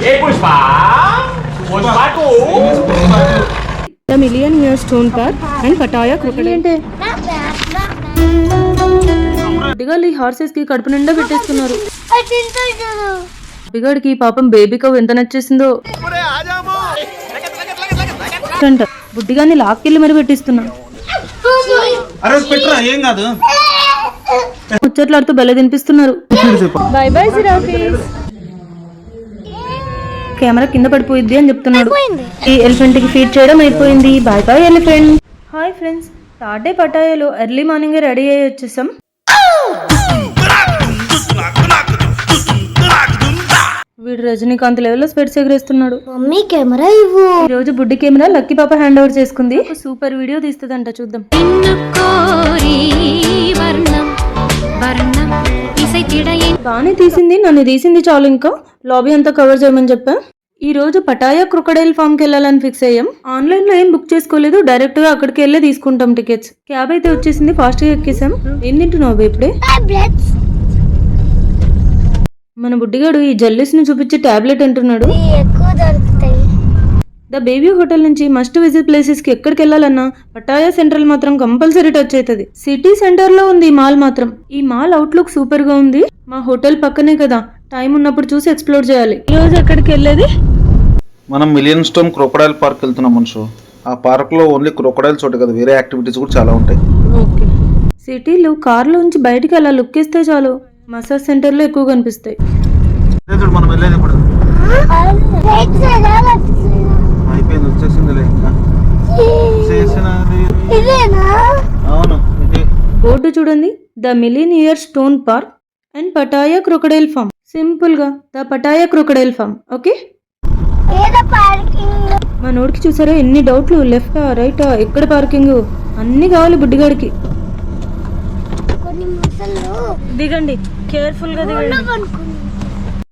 The Million Year Stone Park and Pattaya Crocodile. బిగాళ్ళు ఈ horses కి కడుపు నిండా పెట్టేస్తున్నారు. బిగాడికి పాపం బేబీ కవ్ ఎంత నచ్చేసిందో. బుడ్డిగాన్ని లాక్కెళ్ళి మరి పెట్టిస్తున్నా. ముచ్చట్లాడుతూ బెల్ల తినిపిస్తున్నారు. Bye bye giraffes. కెమెరా కింద పడిపోయింది అని చెప్తున్నాడు. ఈ ఎలిఫెంట్ కి ఫీడ్ చేయడం అయిపోయింది. Bye bye elephant. Hi friends, third day పటాయాలో ఎర్లీ మార్నింగ్ రెడీ అయ్యి వచ్చేసాం. వీడు రజనీకాంత్ లెవెల్లో స్పెట్స్ ఎగరేస్తున్నాడు. మమ్మీ కెమెరా ఇవ్వు. ఈ రోజు బుడ్డి కెమెరా లక్కీ పాప హ్యాండ్ ఓవర్ చేసుకుంది. సూపర్ వీడియో తీస్తుందంట, చూద్దాం. బానే తీసింది, నన్ను తీసింది చాలు. ఇంకా లాబీ అంతా కవర్ చేయమని చెప్పా. ఈ రోజు పటాయా క్రొకడైల్ ఫామ్ కి వెళ్ళాలని ఫిక్స్ అయ్యాం. ఆన్లైన్ లో ఏం బుక్ చేసుకోలేదు, డైరెక్ట్ గా అక్కడికి వెళ్ళే తీసుకుంటాం టికెట్స్. క్యాబ్ అయితే వచ్చేసింది, ఫాస్ట్ గా ఎక్కేసాం. ఏం తింటున్నావు ఇప్పుడే? మన బుడ్డిగాడు ఈ జల్లిస్ ని చూపించి టాబ్లెట్ అంటున్నాడు. ద బేబీ హోటల్ నుంచి మస్ట్ విజిట్ ప్లేసెస్ కి ఎక్కడికి వెళ్ళాలన్నా పటాయా సెంట్రల్ మాత్రం కంపల్సరీ టచ్ అవుతుంది. సిటీ సెంటర్ లో ఉంది ఈ మాల్ మాత్రం. ఈ మాల్ అవుట్లుక్ సూపర్ గా ఉంది. మా హోటల్ పక్కనే కదా, టైం ఉన్నప్పుడు చూసి ఎక్స్ప్లోర్ చేయాలి. ఈ రోజు ఎక్కడికి వెళ్ళేది? మనం మిలియన్ స్టోన్ క్రొకడైల్ పార్క్ వెళ్తున్నాం మనుషు. ఆ పార్క్ లో ఓన్లీ క్రొకడైల్స్ ఒకటి కదా, వేరే యాక్టివిటీస్ కూడా చాలా ఉంటాయి. ఓకే. సిటీలో కార్లో నుంచి బయటికి అలా లుక్ ఇస్తే చాలు, మసాజ్ సెంటర్ లో ఎక్కువ కనిపిస్తాయి. మనం వెళ్ళేది ఇప్పుడు అయిపోయింది, వచ్చేసింది. అవును, బోర్డు చూడండి, the million year stone park and Pattaya crocodile farm. Simple గా the Pattaya crocodile farm. Okay. మా నోడికి చూసారా ఎన్ని డౌట్లు, లెఫ్టా రైటా ఎక్కడ పార్కింగ్ అన్ని కావాలి బుడ్డిగాడికి. దిగండి, కేర్ఫుల్ గా దిగండి.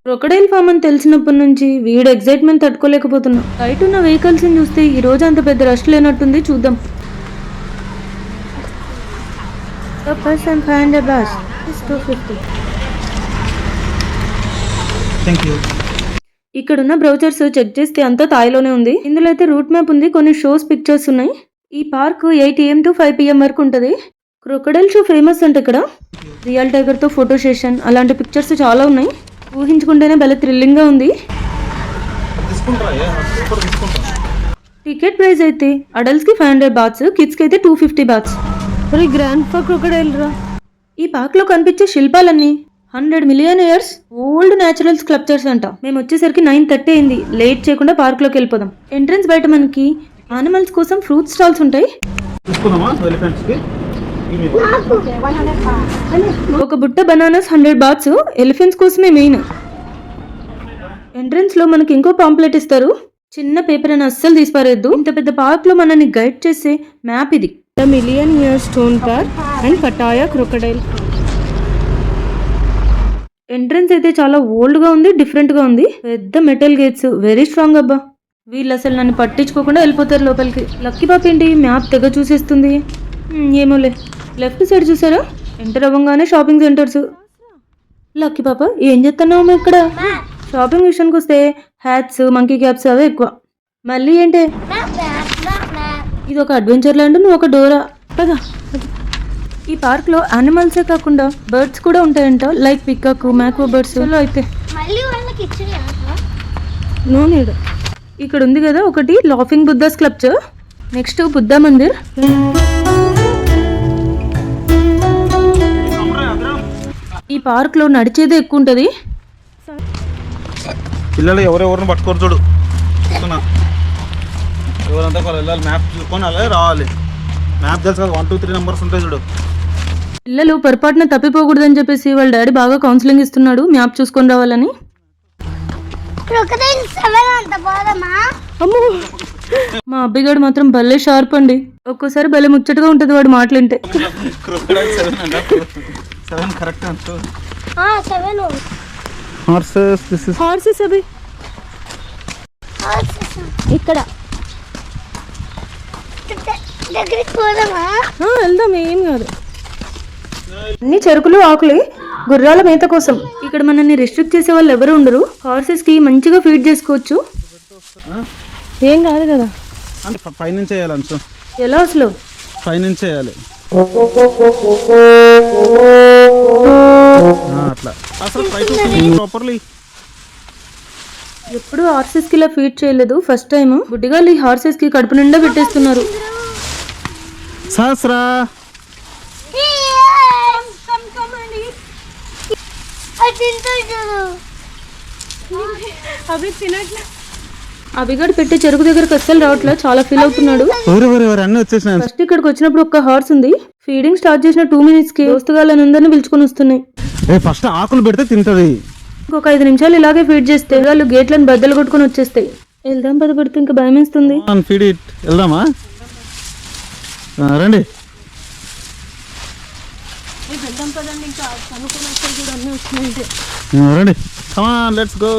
క్రొకడైల్ ఫామ్ అని తెలిసినప్పటి నుంచి వీడు ఎగ్జైట్మెంట్ తట్టుకోలేకపోతున్నా. బయట ఉన్న వెహికల్స్ ని చూస్తే ఈ రోజు అంత పెద్ద రష్ లేనట్టుంది, చూద్దాం. ఇక్కడున్న బ్రౌచర్స్ చెక్ చేస్తే అంతా తాయిలోనే ఉంది. ఇందులో అయితే రూట్ మ్యాప్ ఉంది, కొన్ని షోస్ పిక్చర్స్ ఉన్నాయి. ఈ పార్క్ 8 AM to 5 PM వరకు ఉంటది. క్రొకడైల్ షో ఫేమస్ అంటే ఇక్కడ రియల్ టైగర్ తో ఫోటో సెషన్ అలాంటి పిక్చర్స్ చాలా ఉన్నాయి. ఊహించుకుంటేనే భలే థ్రిల్లింగ్ గా ఉంది. టికెట్ ప్రైస్ అయితే అడల్ట్స్ కి 500 బాట్స్, కిడ్స్ కి అయితే 250 బాట్స్. గ్రాండ్ ఫర్ క్రొకడైల్ రా. ఈ పార్క్ లో కనిపించే శిల్పాలన్నీ 100 million years old natural sculptures అంట. మేము వచ్చేసరికి 9:30 అయింది. లేట్ చేయకుండా పార్క్ లోకి వెళ్ళిపోదాం. ఎంట్రన్స్ బయట మనకి యానిమల్స్ కోసం ఫ్రూట్ స్టాల్స్ ఉంటాయి. ఒక బుట్ట బనానాస్ 100 బాట్స్. ఎలిఫెంట్స్ కోసమే మెయిన్. ఎంట్రన్స్ లో మనకి ఇంకో పాంప్లెట్ ఇస్తారు. చిన్న పేపర్ అని అస్సలు తీసిపారేద్దు. ఇంత పెద్ద పార్క్ లో మనల్ని గైడ్ చేసే మ్యాప్ ఇది. The million year stone park and Pattaya crocodile. Entrance అయితే చాలా ఓల్డ్ గా ఉంది, డిఫరెంట్ గా ఉంది. పెద్ద మెటల్ గేట్స్, వెరీ స్ట్రాంగ్. అబ్బా, వీళ్ళు అసలు నన్ను పట్టించుకోకుండా వెళ్ళిపోతారు లోపలికి. లక్కీ పాప ఏంటి మ్యాప్ తెగ చూసేస్తుంది. ఏమోలే. లెఫ్ట్ సైడ్ చూసారా, ఎంటర్ అవ్వగానే షాపింగ్ సెంటర్స్. లక్కీ పాప ఏం చేస్తున్నావు ఇక్కడ? షాపింగ్ విషయానికి వస్తే హ్యాట్స్, మంకీ క్యాప్స్ అవే ఎక్కువ. మళ్ళీ ఏంటే ఇది ఒక అడ్వెంచర్ ల్యాండ్, నువ్వు ఒక డోరా కదా. ఈ పార్క్ లో యానిమల్సే కాకుండా బర్డ్స్ కూడా ఉంటాయంట, లైక్ పికాక్, మ్యాక్వో బర్డ్స్. అయితే నో నీడ్. ఇక్కడ ఉంది కదా ఒకటి laughing Buddha sculpture. Next Buddha Mandir. ఈ పార్క్ లో నడిచేదే ఎక్కువ ఉంటది. పిల్లలు ఎవరెవరిని పట్టుకోరు చూడు. ఎవరంతా వెళ్ళాలి, మ్యాప్ చూసుకొని అలాగే రావాలి. మ్యాప్ తెలుసు కదా, 1 2 3 నెంబర్స్ ఉంటాయి చూడు. పిల్లలు పొరపాటున తప్పిపోకూడదని చెప్పేసి వాళ్ళ డాడీ బాగా కౌన్సిలింగ్ ఇస్తున్నాడు మ్యాప్ చూసుకొని రావాలని. అమ్మో, మా అబ్బాయిగాడు మాత్రం భలే షార్ప్ అండి. ఒక్కోసారి భలే ముచ్చటగా ఉంటది వాడు మాటలుంటే. హార్సెస్ అవి ఇక్కడ వెళ్దాం, ఏం కాదు. అన్ని చెరుకులు ఆకులు. గుర్రాల మేత కోసం. ఇక్కడ మనల్ని రెస్ట్రిక్ట్ చేసే వాళ్ళు ఎవరు ఉండరు. హార్సెస్ కి మంచిగా ఫీడ్ చేసుకోవచ్చు. ఏం కాదు కదా. అంటే పైనుంచి చేయాలి అంశు. ఎలా అసలు? పైనుంచి చేయాలి అట్లా. అసలు ప్రాపర్లీ ఎప్పుడు హార్సెస్ కి ఇలా ఫీడ్ చేయలేదు. First time. బుడ్డిగాళ్ళు ఈ హార్సెస్ కి కడుపు నిండా పెట్టేస్తున్నారు. సహస్రా అభిగాడు పెట్టే చెరుకు దగ్గరకు అస్సలు రావట్లేదు. చాలా ఫీల్ అవుతున్నాడు. అన్ని వచ్చేసినాయి. ఫస్ట్ ఇక్కడికి వచ్చినప్పుడు ఒక హార్స్ ఉంది. ఫీడింగ్ స్టార్ట్ చేసిన 2 minutes కి దోస్తుగాళ్ళని అందరినీ పిలుచుకొని వస్తున్నాయి. ఫస్ట్ ఆకులు పెడితే తింటది. ఇంకొక 5 నిమిషాలు ఇలాగే ఫీడ్ చేస్తే వాళ్ళు గేట్లను బద్దలు కొట్టుకొని వచ్చేస్తాయి. వెళ్దాం పదపడితే ఇంకా భయం వేస్తుంది. Feed it. వెళ్దామా? రండి. రండి, కమాన్ లెట్స్ గో.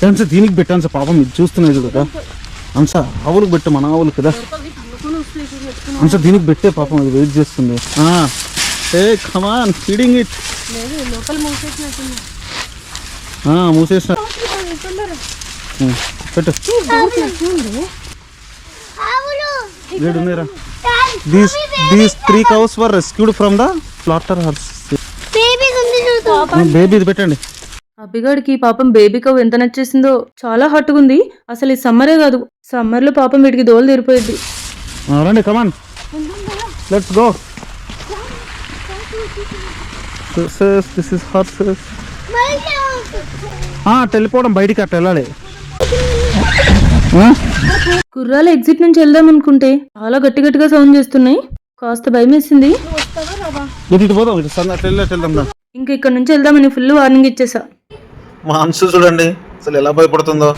అంశ దీనికి పెట్టాను పాపం, ఇది చూస్తున్నాయి కదా. అంశ ఆవులకు పెట్టు, మన ఆవులు కదా. అంశ దీనికి పెట్టే పాపం, ఇది వెయిట్ చేస్తుంది. ఏ కమాన్ ఫీడింగ్ ఇట్. మూసేసిన పెట్టు. వేడు ఉన్నాయిరా. These 3 cows were rescued from the slaughterhouse. Baby ఇది పెట్టండి. అభిగాడికి పాపం బేబీ కవ్ ఎంత నచ్చేసిందో. చాలా హాట్గా ఉంది. అసలు ఈ సమ్మరే కాదు, సమ్మర్ లో పాపం వీటికి దోలు తీరిపోయింది. రండి come on let's go. This is horses. వెళ్ళిపోవడం, బయటికి అట్లా వెళ్ళాలి. గుర్రాల ఎగ్జిట్ నుంచి వెళ్దాం అనుకుంటే చాలా గట్టి గట్టిగా సౌండ్ చేస్తున్నాయి. కాస్త భయం వేసింది. ఇంకా ఇక్కడ నుంచి వెళ్దామని ఫుల్ వార్నింగ్ ఇచ్చేసా. మా అంశు చూడండి అసలు ఎలా భయపడుతుందో.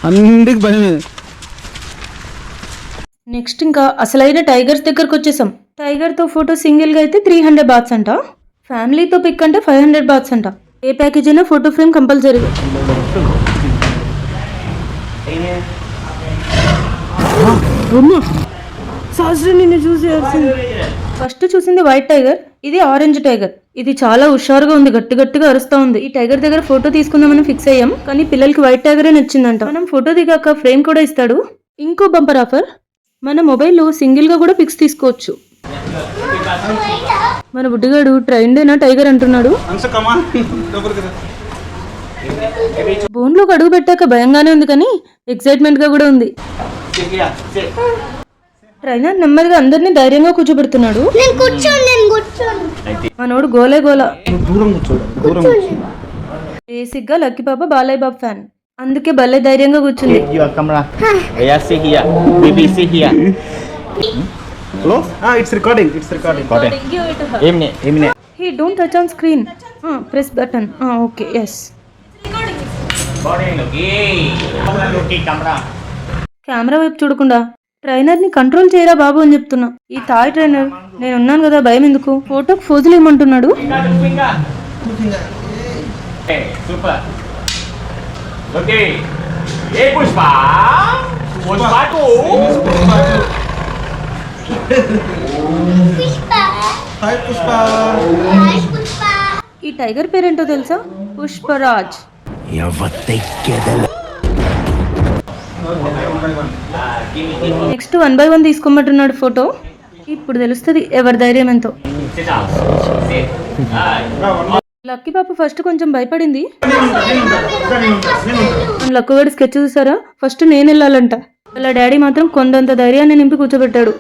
అన్నిటికి భయమే. నెక్స్ట్ ఇంకా అసలైన టైగర్స్ దగ్గరకు వచ్చేసాం. టైగర్ తో ఫోటో సింగిల్ గా అయితే 300 బాత్స్ అంట. ఫ్యామిలీతో పిక్ అంటే 500 బాత్స్ అంట. ఏ ప్యాకేజ్ అయినా ఫోటో ఫ్రేమ్ కంపల్సరీ. ఫస్ట్ చూసింది వైట్ టైగర్, ఇది ఆరెంజ్ టైగర్. ఇది చాలా హుషారుగా ఉంది, గట్టి గట్టిగా అరుస్తా ఉంది. ఈ టైగర్ దగ్గర ఫోటో తీసుకుందామని ఫిక్స్ అయ్యాం, కానీ పిల్లలకి వైట్ టైగరే నచ్చిందంట. మనం ఫోటో దిగాక ఫ్రేమ్ కూడా ఇస్తాడు. ఇంకో బంపర్ ఆఫర్, మన మొబైల్లో సింగిల్ గా కూడా పిక్స్ తీసుకోవచ్చు. మన బుడ్డిగాడు ట్రైన్డేనా టైగర్ అంటున్నాడు. బోన్లోకి అడుగు పెట్టాక భయంగానే ఉంది, కానీ ఎక్సైట్మెంట్ గా కూడా ఉంది. ట్రైనర్ నెమ్మదిగా అందరినీ ధైర్యంగా కూర్చోబెడుతున్నాడు. మనోడు గోలే గోల. బేసిక్ గా లక్కీ పాప బాలయ్య బాబు ఫ్యాన్, అందుకే భలే ధైర్యంగా కూర్చుంది. He don't touch on screen. Press button. Okay, yes. Camera వైపు చూడకుండా ట్రైనర్ ని కంట్రోల్ చేయరా బాబు అని చెప్తున్నా. ఈ థాయ్ ట్రైనర్ నేను ఉన్నాను కదా, భయం ఎందుకు, ఫోటోకి ఫోజులు ఏమంటున్నాడు. ఈ టైగర్ పేరేంటో తెలుసా? పుష్పరాజ్. నెక్స్ట్ 1 by 1 తీసుకోమంటున్నాడు ఫోటో. ఇప్పుడు తెలుస్తుంది ఎవరి ధైర్యం ఎంతో. లక్కీ పాప ఫస్ట్ కొంచెం భయపడింది. లక్కగాడి స్కెచ్ చూసారా? ఫస్ట్ నేను వెళ్ళాలంట. వాళ్ళ డాడీ మాత్రం కొండంత ధైర్యాన్ని నింపి కూర్చోబెట్టాడు.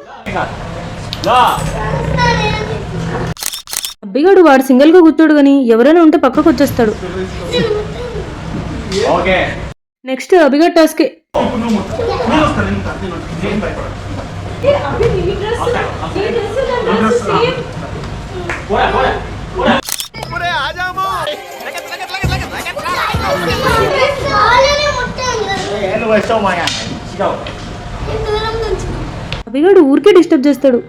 అబ్బిగాడు వాడు సింగిల్ గా కూర్చోడు, కానీ ఎవరైనా ఉంటే పక్కకు వచ్చేస్తాడు. నెక్స్ట్ అభిగాడు టాస్కే. అభిగాడు ఊరికే డిస్టర్బ్ చేస్తాడు.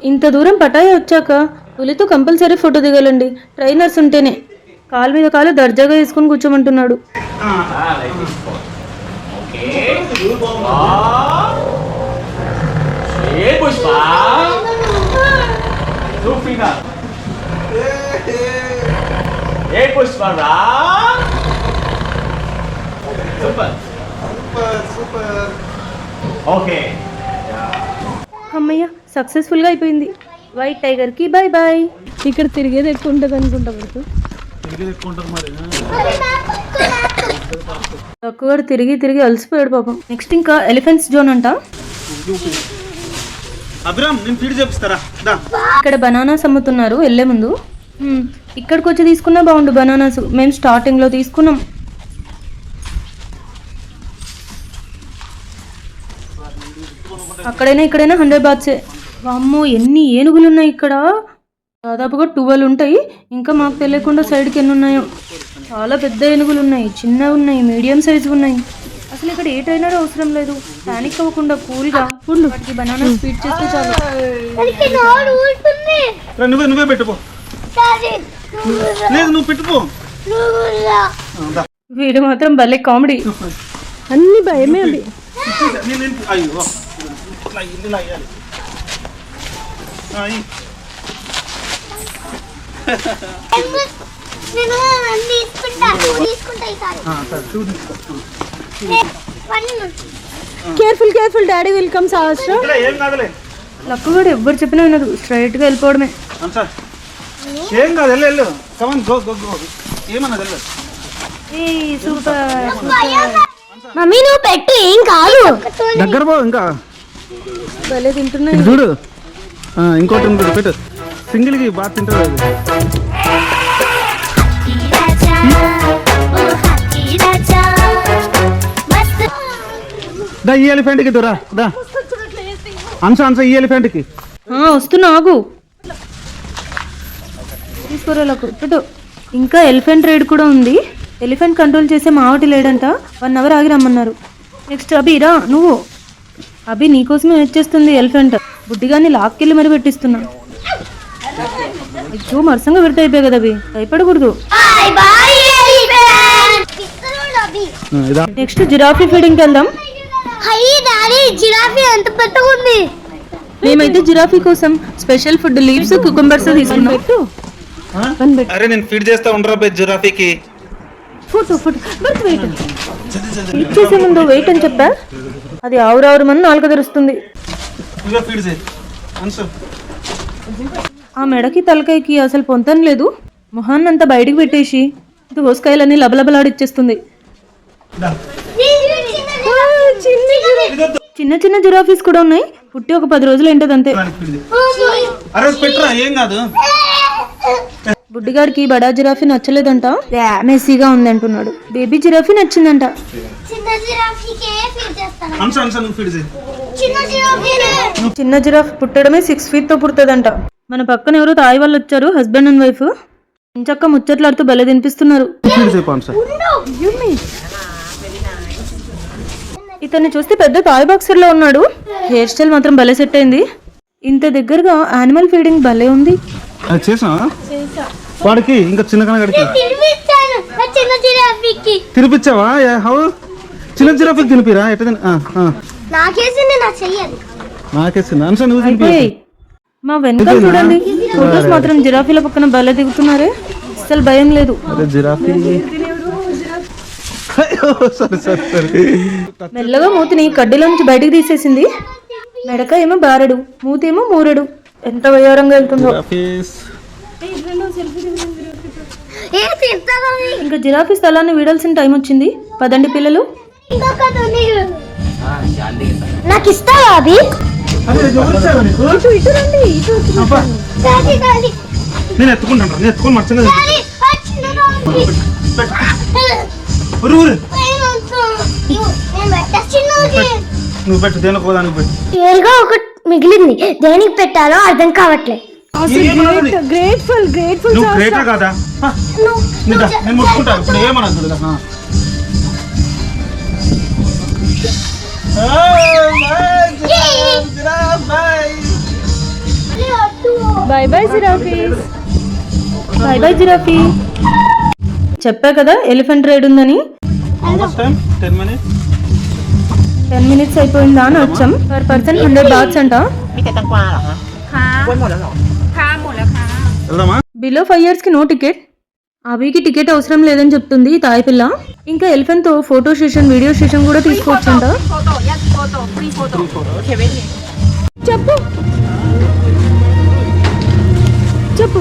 ఇంత దూరం పటాయ వచ్చాక పులితో కంపల్సరీ ఫోటో దిగాలండి. ట్రైనర్స్ ఉంటేనే. కాలు మీద కాలు దర్జాగా వేసుకొని కూర్చోమంటున్నాడు. Pushpa. Two finger. Hey Pushpa Ra. Super. Okay. అమ్మయ్య సక్సెస్ఫుల్గా అయిపోయింది. వైట్ టైగర్కి బాయ్ బాయ్. ఇక్కడ తిరిగేది ఎక్కువ ఉంటుంది అనుకుంటా వరకు. తక్కువ తిరిగి తిరిగి అలసిపోయాడు పాపం. నెక్స్ట్ ఇంకా ఎలిఫెంట్స్ జోన్ అంట. అభిరామ్ నేను ఫీడ్ చేపిస్తారా? ఇక్కడ బనానాస్ అమ్ముతున్నారు వెళ్ళే ముందు. ఇక్కడికి వచ్చి తీసుకున్నా బాగుండు బనానాస్. మేము స్టార్టింగ్లో తీసుకున్నాం. అక్కడైనా ఇక్కడైనా 100 బాత్సే. అమ్మో ఎన్ని ఏనుగులు ఉన్నాయి ఇక్కడ. దాదాపుగా 12 ఉంటాయి. ఇంకా మాకు తెలియకుండా సైడ్కి ఎన్ని ఉన్నాయో. చాలా పెద్ద ఏనుగులు ఉన్నాయి, చిన్నవి ఉన్నాయి, మీడియం సైజు ఉన్నాయి. అసలు ఇక్కడ ఏ ట్రైనర్ అవసరం లేదు. పానిక్ అవ్వకుండా కూల్గా వాటికి బనానా స్వీట్ చేస్తే చాలు. నువ్వే పెట్టుకో. లేదు నువ్వు పెట్టుకో. వీడు మాత్రం భలే కామెడీ. అన్ని భయమే అవి. Careful careful daddy will come Sahasra. Luck కూడా ఎవ్వరు చెప్పినా వినదు. స్ట్రైట్ గా వెళ్ళిపోవడమే. ఏం కాదు వెళ్ళు. Come on go go go. ఏమన్నా తెలియదు. సూపర్. మమ్మీ నువ్వు పెట్టు ఏం కాదు. దగ్గర పో ఇంకా. భలే తింటున్నాయి. చూడు ఇంకోటి ఉంది పెట్టు. సింగిల్ కి బాగా తింటారు. దా ఈ ఎలిఫెంట్ కి దూరా దా. అంశ ఈ ఎలిఫెంట్ కి వస్తున్నా ఆగు. తీసుకోరాలకు పెట్టు. ఇంకా ఎలిఫెంట్ రైడ్ కూడా ఉంది. ఎలిఫెంట్ కంట్రోల్ చేసే మావటి లేడంట. 1 అవర్ ఆగి రమ్మన్నారు. నెక్స్ట్ అభిరా నువ్వు. అభి నీకోసమే వెయిట్ చేస్తుంది ఎలిఫెంట్. బుడ్డిగాన్ని లాక్కెళ్ళి మరి పెట్టిస్తున్నా. అయ్యో మరసంగా పెడితే అయిపోయాయి కదా అభి. భయపడకూడదు. నెక్స్ట్ జిరాఫీ ఫీడింగ్కి వెళ్దాం. మేమైతే జిరాఫీ కోసం స్పెషల్ ఫుడ్ లీవ్స్ కుకుంబర్స్ తీసుకున్నాం. పెట్టు. అరే నేను ఫీడ్ చేస్తా ఉండరా జిరాఫీకి. ఫీడ్ చేసే ముందు వెయిట్ అని చెప్పా. అది ఆవురావురు మంది 4 తెరుస్తుంది. ఆ మెడకి తలకాయకి అసలు పొంతన లేదు. మొహాన్నంతా బయటికి పెట్టేసి దోసకాయలన్నీ లబలబలాడిచ్చేస్తుంది. చిన్న చిన్న జిరాఫీస్ కూడా ఉన్నాయి. పుట్టి ఒక 10 రోజులు ఏంటది అంతే. బుడ్డిగాడికి బడా జిరాఫీ నచ్చలేదంట. మెస్సీగా ఉంది అంటున్నాడు. బేబీ జిరాఫీ నచ్చిందంట. చిన్న జిరాఫీ పుట్టడమే 6 feet తో పుడుతుందంట. మన పక్కన ఎవరో తాయి వాళ్ళు వచ్చారు. హస్బెండ్ అండ్ వైఫ్ ఇంచక్క ముచ్చట్లాడుతూ బలే తినిపిస్తున్నారు. ఇతన్ని చూస్తే పెద్ద టాయ్ బాక్సర్ లో ఉన్నాడు. హెయిర్ స్టైల్ మాత్రం భలే సెట్ అయింది. ఇంత దగ్గరగా యానిమల్ ఫీడింగ్ భలే ఉంది. వాడికి ఇంకా చిన్న తినిపించావా? చిన్న జిరాఫీకి తినిపిరా? నాకేసింది అంశ నువ్వు తినిపి. మా వెనక చూడండి ఫొటోస్ మాత్రం జిరాఫీల పక్కన భలే దిగుతున్నారే. అసలు భయం లేదు. జిరాఫీ మెల్లగా మూతిని కడ్డీలో నుంచి బయటకు తీసేసింది. మెడక ఏమో బారెడు, మూతి ఏమో మూరెడు. ఎంత వయ్యారంగా వెళ్తుందో. ఇంకా జిరాఫీ స్థలాన్ని వీడాల్సిన టైం వచ్చింది. పదండి పిల్లలు. నాకు ఇస్తావా అభి? నేను ఎత్తుకుంటాను. నేను ఎత్తుకొని మర్చంగా నువ్వు పెట్టు. దేనికి పోదానికి పెట్టు. ఏరుగా ఒకటి మిగిలింది. దేనికి పెట్టాలో అర్థం కావట్లే. Grateful grateful. నువ్వు గ్రేటా కాదా? నేను ముట్టుకుంటాను ఇప్పుడు. ఏమనద్దు. Bye bye giraffe. Bye bye giraffe. చెప్పా కదా ఎలిఫెంట్ రైడ్ ఉందని. 10 minutes అయిపోయిందా అని వచ్చాం. పర్ పర్సన్ 100 బాత్స్ అంట. มีแต่แตงกวาเหรอคะกล้วยหมดแล้วเหรอหมดแล้วค่ะ వెళ్దామా? బిలో 5 years కి నో టికెట్. అభికి టికెట్ అవసరం లేదని చెప్తుంది ఈ తాయి పిల్ల. ఇంకా ఎలిఫెంట్ తో ఫోటో సెషన్, వీడియో సెషన్ కూడా తీసుకోవచ్చంట. చెప్పు చెప్పు.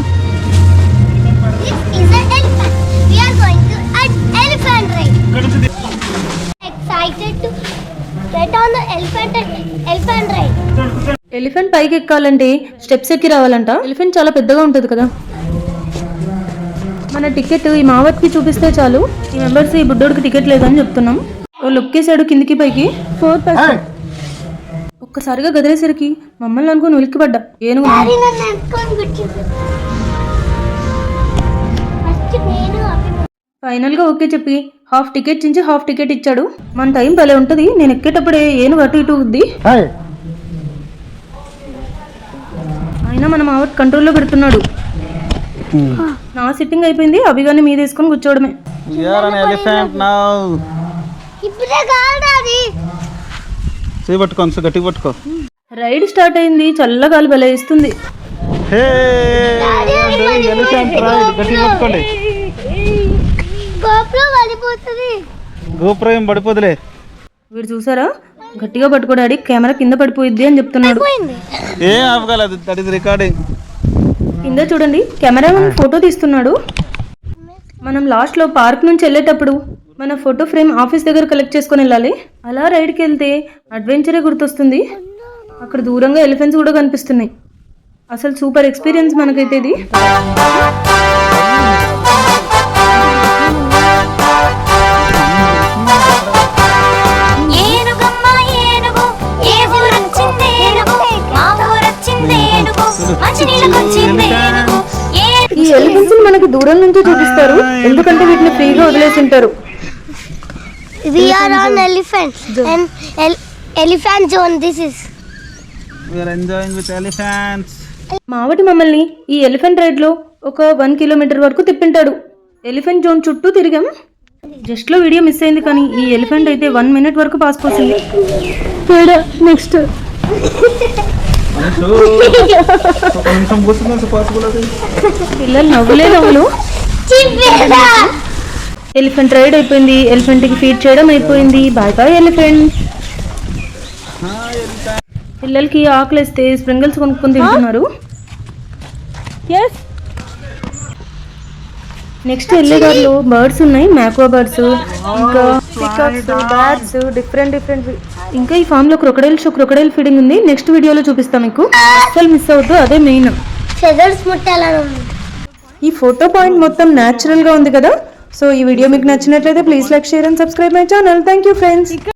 This is an elephant. We are going to an elephant ride. Excited to get on the elephant ride. Elephant పైకి ఎక్కాలంటే స్టెప్స్ ఎక్కి రావాలంట. ఎలిఫెంట్ చాలా పెద్దగా ఉంటుంది కదా. మన టికెట్ ఈ మావత్కి చూపిస్తే చాలు. ఈ మెంబర్స్ ఈ బుడ్డోడికి టికెట్ లేదని చెప్తున్నాం. ఓ లుక్ వేసాడు కిందికి పైకి. 4 person. ఒక్కసారిగా గదిలేసరికి మమ్మల్ని అనుకుని ఉలిక్కిపడ్డా. ఏనుగు Daddy నన్ను ఎత్తుకొని కూర్చుంది. ఫస్ట్ నేను ఫైనల్ గా ఓకే చెప్పి హాఫ్ టికెట్ చించి హాఫ్ టికెట్ ఇచ్చాడు. మన టైం భలే ఉంటది. నేను ఎక్కేటప్పుడే ఏనుగు అటు ఇటు ఉంది. అయినా మన మావత్ కంట్రోల్లో పెడుతున్నాడు. నా సిట్టింగ్ అయిపోయింది. అభిగాని మీద వేసుకొని కూర్చోవడమే. We are an elephant now. ఇప్పుడే కాదు డాడీ. చేయి పట్టుకో, అంశ గట్టిగా పట్టుకో. రైడ్ స్టార్ట్ అయింది. చల్లగాలి భలే ఇస్తుంది. హే ఎలిఫెంట్ రైడ్, గట్టిగా పట్టుకోండి. గోప్రో పడిపోతుంది. గోపురం ఏం పడిపోదులే. వీడు చూసారా గట్టిగా పట్టుకోడాడి, కెమెరా కింద పడిపోయిద్ది అని చెప్తున్నాడు. ఏం ఆపగలదు, దట్ ఇస్ రికార్డింగ్. కింద చూడండి కెమెరామెన్ ఫోటో తీస్తున్నాడు. మనం లాస్ట్లో పార్క్ నుంచి వెళ్ళేటప్పుడు మన ఫోటో ఫ్రేమ్ ఆఫీస్ దగ్గర కలెక్ట్ చేసుకొని వెళ్ళాలి. అలా రైడ్కి వెళ్తే అడ్వెంచరే గుర్తొస్తుంది. అక్కడ దూరంగా ఎలిఫెంట్స్ కూడా కనిపిస్తున్నాయి. అసలు సూపర్ ఎక్స్పీరియన్స్ మనకైతే ఇది. ఈ ఎలిఫెంట్స్ మనకి దూరం నుంచి చూపిస్తారు, ఎందుకంటే వీటిని ఫ్రీగా వదిలేసి ఉంటారు. We are on elephant and elephant zone. This is. We are enjoying with elephants. మావటి మమ్మల్ని ఈ ఎలిఫెంట్ రైడ్ లో ఒక 1 kilometer వరకు తిప్పింటాడు. ఎలిఫెంట్ జోన్ చుట్టూ తిరిగాం. జస్ట్ లో వీడియో మిస్ అయింది, కానీ ఈ ఎలిఫెంట్ అయితే 1 minute వరకు పాస్ పోసింది. నెక్స్ట్ ఒక నిమిషం కూర్చుందా పాసిబుల్ అది. పిల్లలు నవ్వులే నవ్వులు. ఎలిఫెంట్ రైడ్ అయిపోయింది. ఎలిఫెంట్ కి ఫీడ్ చేయడం అయిపోయింది. Bye bye elephant. పిల్లలకి ఆకలిస్తే స్ప్రింగిల్స్ కొనుక్కొని తింటున్నారు. నెక్స్ట్ వెళ్ళే దారిలో బర్డ్స్ ఉన్నాయి, మ్యాక్వా బర్డ్స్, ఇంకా పికాక్స్, బ్యాట్స్, డిఫరెంట్. ఇంకా ఈ ఫామ్ లో క్రొకడైల్ ఫీడింగ్ ఉంది. నెక్స్ట్ వీడియోలో చూపిస్తాం మీకు, అసలు మిస్ అవుతూ. అదే మెయిన్. ఫెదర్స్ ముట్టాలని ఉంది. ఈ ఫోటో పాయింట్ మొత్తం న్యాచురల్ గా ఉంది కదా. సో ఈ వీడియో మీకు నచ్చినట్లయితే please like, share and subscribe my channel. Thank you friends.